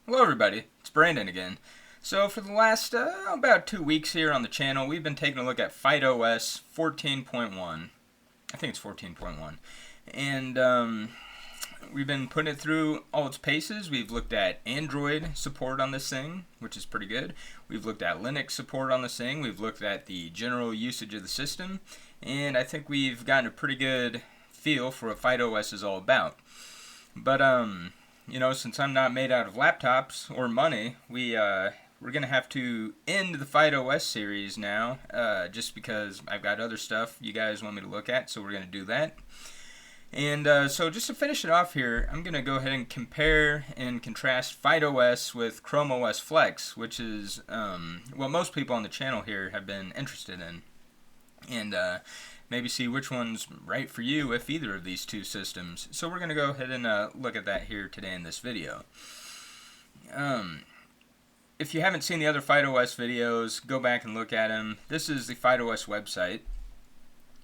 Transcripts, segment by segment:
Hello everybody, it's Brandon again. So for the last about 2 weeks here on the channel, we've been taking a look at FydeOS 14.1. I think it's 14.1. And we've been putting it through all its paces. We've looked at Android support on this thing, which is pretty good. We've looked at Linux support on this thing. We've looked at the general usage of the system. And I think we've gotten a pretty good feel for what FydeOS is all about. But you know, since I'm not made out of laptops or money, we're gonna have to end the FydeOS series now, just because I've got other stuff you guys want me to look at, so we're gonna do that. And so just to finish it off here, I'm gonna go ahead and compare and contrast FydeOS with ChromeOS Flex, which is what most people on the channel here have been interested in, and maybe see which one's right for you if either of these two systems. So we're going to go ahead and look at that here today in this video. If you haven't seen the other FydeOS videos, go back and look at them. This is the FydeOS website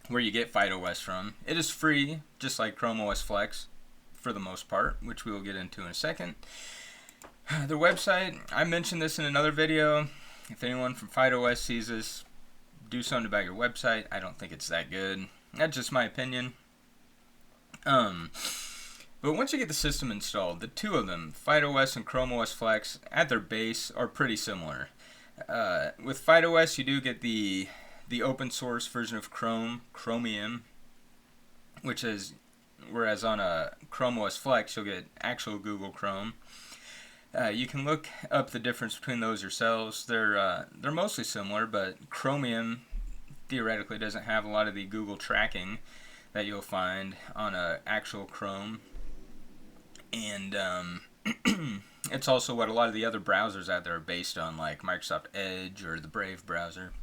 where you get FydeOS from. It is free, just like ChromeOS Flex for the most part, which we will get into in a second. The website, I mentioned this in another video. If anyone from FydeOS sees this, do something about your website. I don't think it's that good. That's just my opinion. But once you get the system installed, the two of them, FydeOS and ChromeOS Flex, at their base are pretty similar. With FydeOS, you do get the open source version of Chromium, whereas on a ChromeOS Flex, you'll get actual Google Chrome. You can look up the difference between those yourselves. They're mostly similar, but Chromium theoretically doesn't have a lot of the Google tracking that you'll find on a actual Chrome, and it's also what a lot of the other browsers out there are based on, like Microsoft Edge or the Brave browser.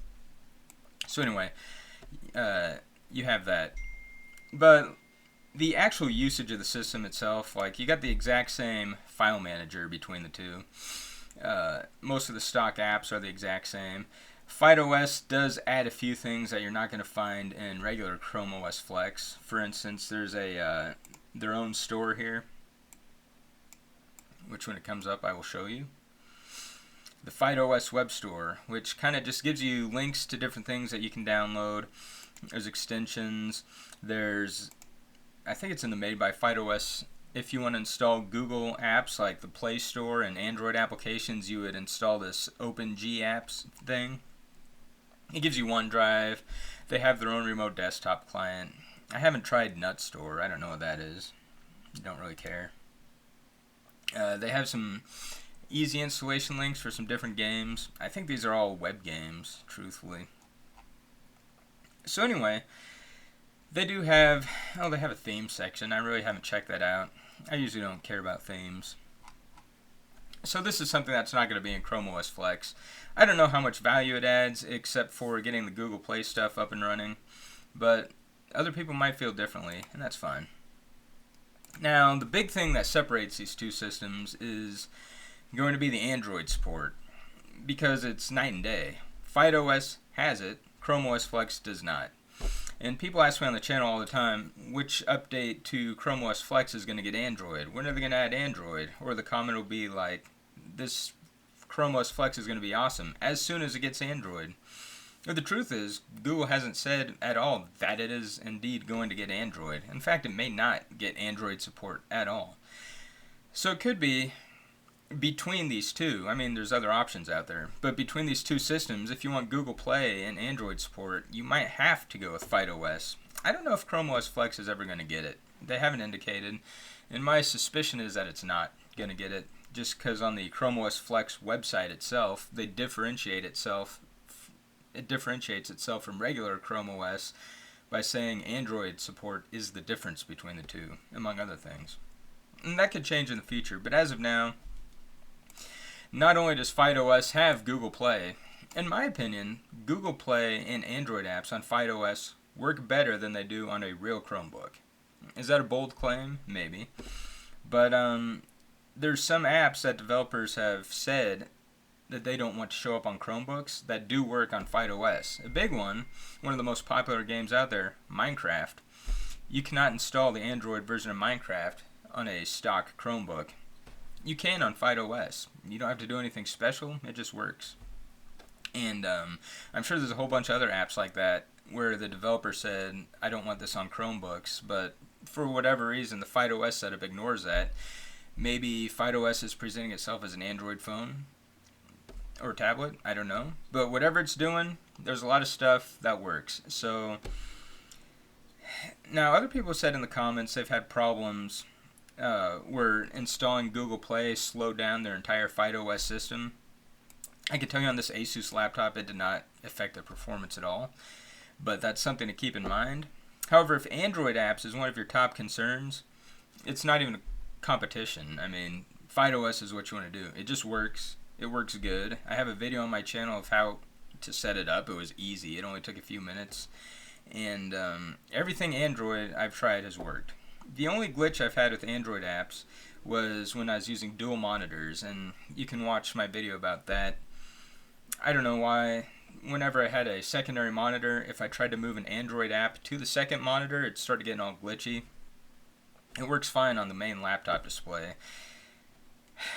So anyway, you have that, but the actual usage of the system itself, like, you got the exact same file manager between the two. Most of the stock apps are the exact same. FydeOS does add a few things that you're not going to find in regular ChromeOS Flex. For instance, there's their own store here, which when it comes up I will show you. The FydeOS web store, which kind of just gives you links to different things that you can download. There's extensions. I think it's in the Made by FydeOS. If you want to install Google apps like the Play Store and Android applications, you would install this OpenGApps thing. It gives you OneDrive. They have their own remote desktop client. I haven't tried NutStore. I don't know what that is. Don't really care. They have some easy installation links for some different games. I think these are all web games, truthfully. So anyway, they do have, they have a theme section. I really haven't checked that out. I usually don't care about themes. So this is something that's not going to be in ChromeOS Flex. I don't know how much value it adds, except for getting the Google Play stuff up and running. But other people might feel differently, and that's fine. Now, the big thing that separates these two systems is going to be the Android support, because it's night and day. FydeOS has it, ChromeOS Flex does not. And people ask me on the channel all the time, which update to ChromeOS Flex is going to get Android? When are they going to add Android? Or the comment will be like, this ChromeOS Flex is going to be awesome as soon as it gets Android. But the truth is, Google hasn't said at all that it is indeed going to get Android. In fact, it may not get Android support at all. So it could be between these two. I mean, there's other options out there, but between these two systems, if you want Google Play and Android support, you might have to go with FydeOS. I don't know if ChromeOS Flex is ever going to get it. They haven't indicated, and my suspicion is that it's not going to get it, just because on the ChromeOS Flex website itself, it differentiates itself from regular ChromeOS by saying Android support is the difference between the two, among other things. And that could change in the future, but as of now, not only does FydeOS have Google Play, in my opinion, Google Play and Android apps on FydeOS work better than they do on a real Chromebook. Is that a bold claim? Maybe. But there's some apps that developers have said that they don't want to show up on Chromebooks that do work on FydeOS. A big one of the most popular games out there, Minecraft. You cannot install the Android version of Minecraft on a stock Chromebook. you can on FydeOS. You don't have to do anything special. It just works. And I'm sure there's a whole bunch of other apps like that where the developer said, I don't want this on Chromebooks, but for whatever reason, the FydeOS setup ignores that. Maybe FydeOS is presenting itself as an Android phone or tablet, I don't know. But whatever it's doing, there's a lot of stuff that works. So now other people said in the comments they've had problems where installing Google Play slowed down their entire FydeOS system. I can tell you on this Asus laptop it did not affect the performance at all, but that's something to keep in mind. However, if Android apps is one of your top concerns, it's not even a competition. I mean, FydeOS is what you want to do. It just works. It works good. I have a video on my channel of how to set it up. It was easy. It only took a few minutes. And everything Android I've tried has worked. The only glitch I've had with Android apps was when I was using dual monitors, and you can watch my video about that. I don't know why. Whenever I had a secondary monitor, if I tried to move an Android app to the second monitor, it started getting all glitchy. It works fine on the main laptop display.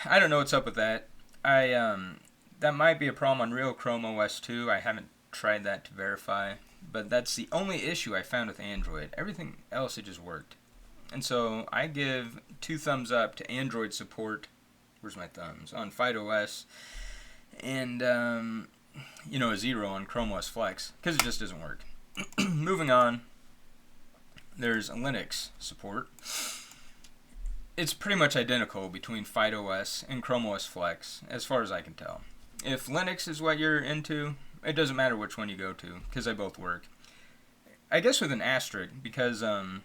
I don't know what's up with that. That might be a problem on real ChromeOS 2. I haven't tried that to verify, but that's the only issue I found with Android. Everything else, it just worked. And so I give 2 thumbs up to Android support. Where's my thumbs? On FydeOS. And, a 0 on ChromeOS Flex, because it just doesn't work. Moving on, there's Linux support. It's pretty much identical between FydeOS and ChromeOS Flex, as far as I can tell. If Linux is what you're into, it doesn't matter which one you go to, because they both work. I guess with an asterisk, because a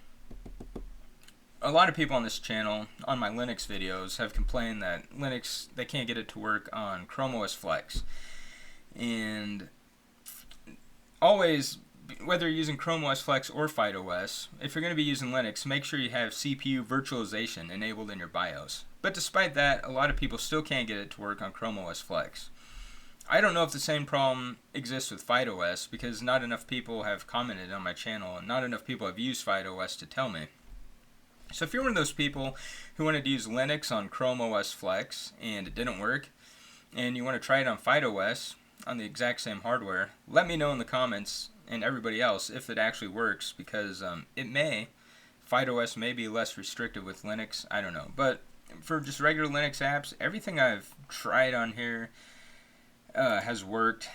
lot of people on this channel, on my Linux videos, have complained that Linux, they can't get it to work on ChromeOS Flex. And always, whether you're using ChromeOS Flex or FydeOS, if you're going to be using Linux, make sure you have CPU virtualization enabled in your BIOS. But despite that, a lot of people still can't get it to work on ChromeOS Flex. I don't know if the same problem exists with FydeOS, because not enough people have commented on my channel, and not enough people have used FydeOS to tell me. So if you're one of those people who wanted to use Linux on ChromeOS Flex and it didn't work, and you want to try it on FydeOS on the exact same hardware, let me know in the comments, and everybody else, if it actually works, because FydeOS may be less restrictive with Linux, I don't know. But for just regular Linux apps, everything I've tried on here has worked.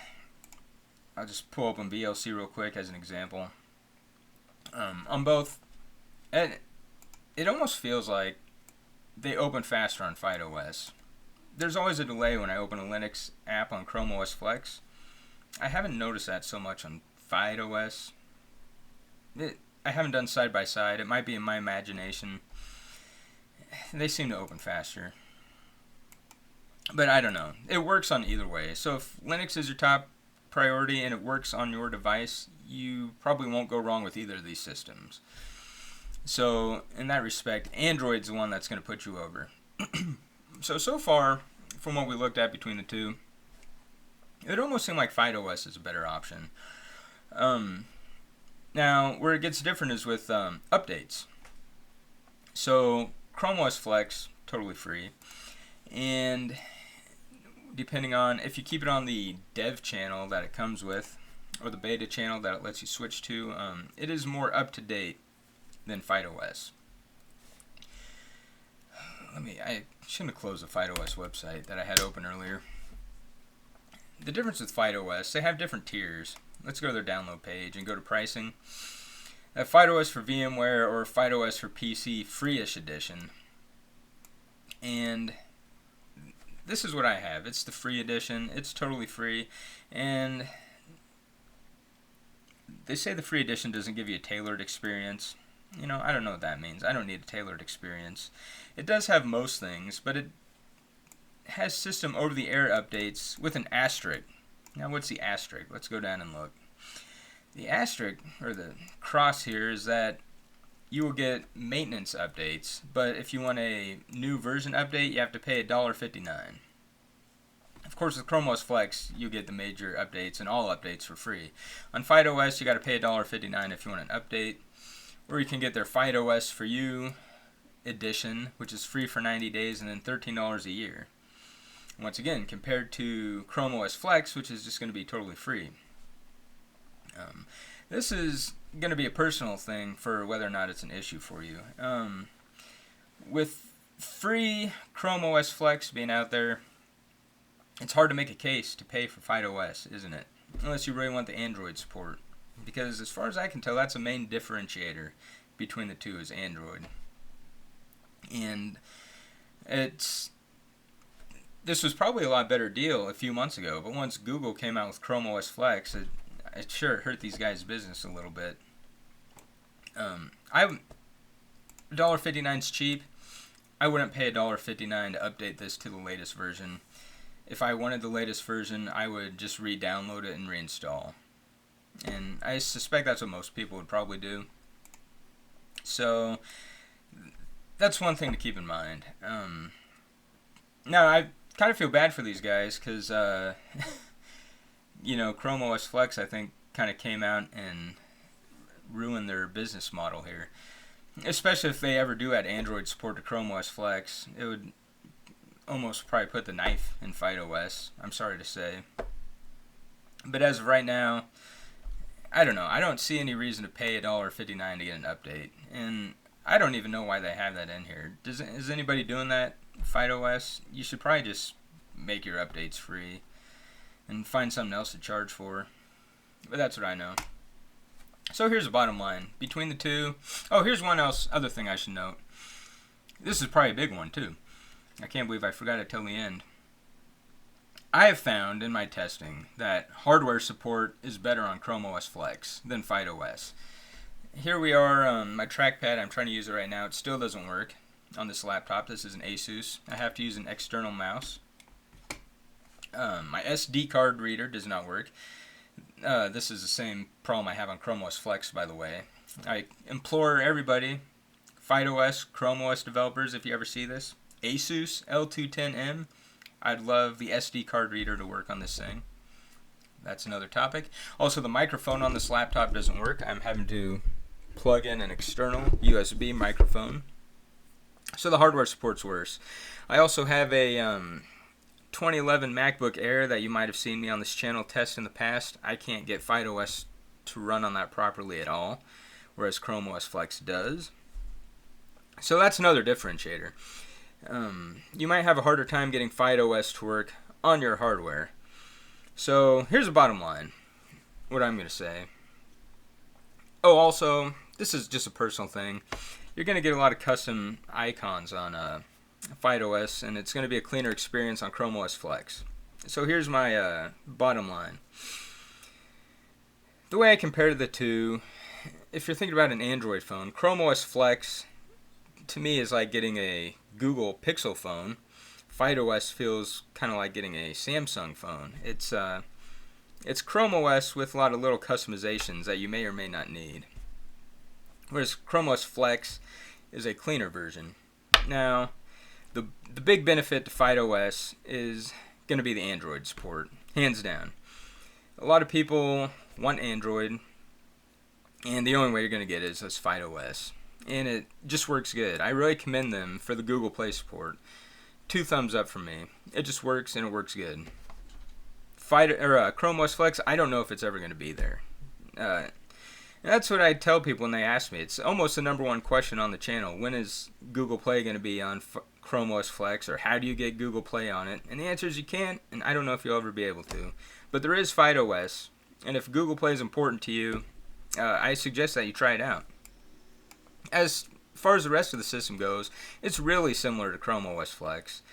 I'll just pull up on VLC real quick as an example. On both, it almost feels like they open faster on FydeOS. There's always a delay when I open a Linux app on ChromeOS Flex. I haven't noticed that so much on FydeOS. I haven't done side by side. It might be in my imagination. They seem to open faster. But I don't know. It works on either way. So if Linux is your top priority and it works on your device, you probably won't go wrong with either of these systems. So in that respect, Android's the one that's going to put you over. So far, from what we looked at between the two, it almost seemed like FydeOS is a better option. Now, where it gets different is with updates. So ChromeOS Flex, totally free. And depending on, if you keep it on the dev channel that it comes with, or the beta channel that it lets you switch to, it is more up to date than FydeOS. I shouldn't have closed the FydeOS website that I had open earlier. The difference with FydeOS, they have different tiers. Let's go to their download page and go to pricing. FydeOS for VMware or FydeOS for PC free-ish edition. And this is what I have. It's the free edition. It's totally free. And they say the free edition doesn't give you a tailored experience. I don't know what that means. I don't need a tailored experience. It does have most things, but it has system over-the-air updates with an asterisk. Now, what's the asterisk? Let's go down and look. The asterisk, or the cross here, is that you will get maintenance updates, but if you want a new version update, you have to pay $1.59. Of course, with ChromeOS Flex, you get the major updates and all updates for free. On FydeOS, you got to pay $1.59 if you want an update, or you can get their FydeOS for you edition, which is free for 90 days and then $13 a year. Once again, compared to ChromeOS Flex, which is just going to be totally free. This is going to be a personal thing for whether or not it's an issue for you. With free ChromeOS Flex being out there, it's hard to make a case to pay for FydeOS, isn't it? Unless you really want the Android support. Because as far as I can tell, that's a main differentiator between the two is Android. And this was probably a lot better deal a few months ago, but once Google came out with ChromeOS Flex, it sure hurt these guys' business a little bit. $1.59 is cheap. I wouldn't pay $1.59 to update this to the latest version. If I wanted the latest version, I would just re-download it and reinstall. And I suspect that's what most people would probably do. So, that's one thing to keep in mind. Now, I kind of feel bad for these guys because, ChromeOS Flex, I think, kind of came out and ruined their business model here. Especially if they ever do add Android support to ChromeOS Flex, it would almost probably put the knife in FydeOS, I'm sorry to say. But as of right now, I don't know. I don't see any reason to pay $1.59 to get an update. And I don't even know why they have that in here. Is anybody doing that? FydeOS? You should probably just make your updates free and find something else to charge for. But that's what I know. So here's the bottom line. Between the two... Oh, here's other thing I should note. This is probably a big one, too. I can't believe I forgot to tell the end. I have found in my testing that hardware support is better on ChromeOS Flex than FydeOS. Here we are, my trackpad, I'm trying to use it right now. It still doesn't work on this laptop. This is an Asus. I have to use an external mouse. My SD card reader does not work. This is the same problem I have on ChromeOS Flex, by the way. I implore everybody, FydeOS, ChromeOS developers, if you ever see this, Asus L210M, I'd love the SD card reader to work on this thing. That's another topic. Also, the microphone on this laptop doesn't work. I'm having to plug in an external USB microphone. So the hardware support's worse. I also have a 2011 MacBook Air that you might have seen me on this channel test in the past. I can't get FydeOS to run on that properly at all, whereas ChromeOS Flex does. So that's another differentiator. You might have a harder time getting FydeOS to work on your hardware. So here's the bottom line, what I'm going to say. Oh, also, this is just a personal thing. You're going to get a lot of custom icons on FydeOS, and it's going to be a cleaner experience on ChromeOS Flex. So here's my bottom line. The way I compare the two, if you're thinking about an Android phone, ChromeOS Flex to me is like getting a Google Pixel phone. FydeOS feels kind of like getting a Samsung phone. It's ChromeOS with a lot of little customizations that you may or may not need. Whereas ChromeOS Flex is a cleaner version. Now, the big benefit to FydeOS is going to be the Android support, hands down. A lot of people want Android, and the only way you're going to get it is this FydeOS. And it just works good. I really commend them for the Google Play support. 2 thumbs up from me. It just works, and it works good. ChromeOS Flex, I don't know if it's ever going to be there. And that's what I tell people when they ask me. It's almost the #1 question on the channel. When is Google Play going to be on ChromeOS Flex, or how do you get Google Play on it? And the answer is you can't, and I don't know if you'll ever be able to. But there is FydeOS, and if Google Play is important to you, I suggest that you try it out. As far as the rest of the system goes, it's really similar to ChromeOS Flex.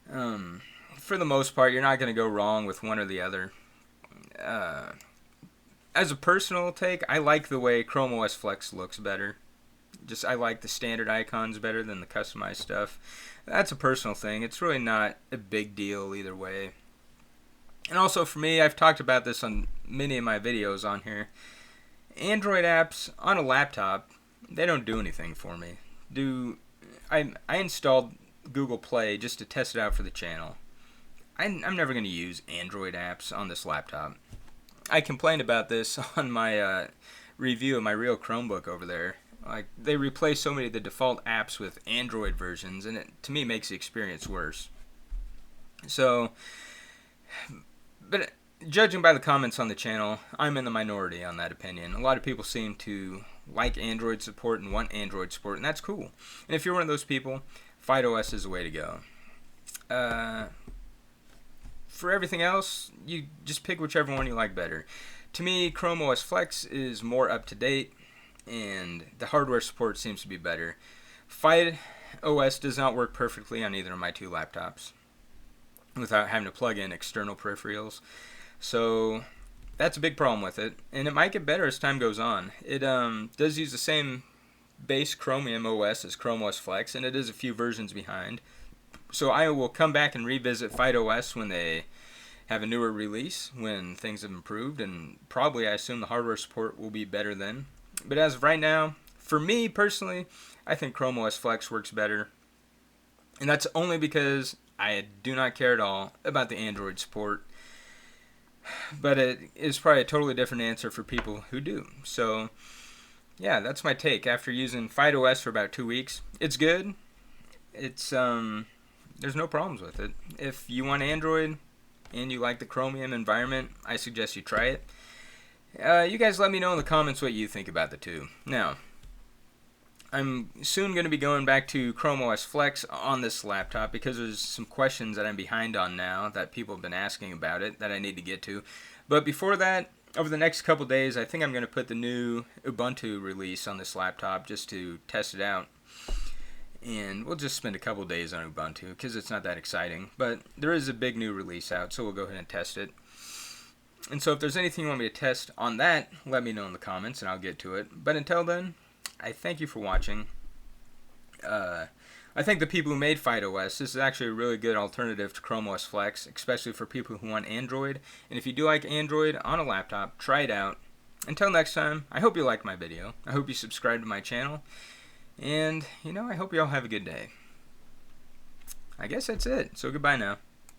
For the most part, you're not going to go wrong with one or the other. As a personal take, I like the way ChromeOS Flex looks better. I like the standard icons better than the customized stuff. That's a personal thing. It's really not a big deal either way. And also for me, I've talked about this on many of my videos on here. Android apps on a laptop, they don't do anything for me. I installed Google Play just to test it out for the channel. I'm never going to use Android apps on this laptop. I complained about this on my review of my real Chromebook over there. Like, they replace so many of the default apps with Android versions, and it, to me, makes the experience worse. So, but judging by the comments on the channel, I'm in the minority on that opinion. A lot of people seem to like Android support and want Android support, and that's cool. And if you're one of those people, FydeOS is the way to go. For everything else, you just pick whichever one you like better. To me, ChromeOS Flex is more up to date, and the hardware support seems to be better. FydeOS does not work perfectly on either of my two laptops without having to plug in external peripherals. So that's a big problem with it, and it might get better as time goes on. It does use the same base Chromium OS as ChromeOS Flex, and it is a few versions behind. So I will come back and revisit FydeOS when they have a newer release, when things have improved, and probably I assume the hardware support will be better then. But as of right now, for me personally, I think ChromeOS Flex works better. And that's only because I do not care at all about the Android support. But it is probably a totally different answer for people who do. So, yeah, that's my take. After using FydeOS for about 2 weeks, it's good. It's, there's no problems with it. If you want Android and you like the Chromium environment, I suggest you try it. You guys let me know in the comments what you think about the two. Now, I'm soon going to be going back to ChromeOS Flex on this laptop because there's some questions that I'm behind on now that people have been asking about it that I need to get to. But before that, over the next couple days, I think I'm going to put the new Ubuntu release on this laptop just to test it out. And we'll just spend a couple days on Ubuntu because it's not that exciting. But there is a big new release out, so we'll go ahead and test it. And so if there's anything you want me to test on that, let me know in the comments and I'll get to it. But until then, I thank you for watching. I think the people who made FydeOS, this is actually a really good alternative to ChromeOS Flex, especially for people who want Android. And if you do like Android on a laptop, try it out. Until next time, I hope you liked my video. I hope you subscribe to my channel. And, I hope you all have a good day. I guess that's it. So goodbye now.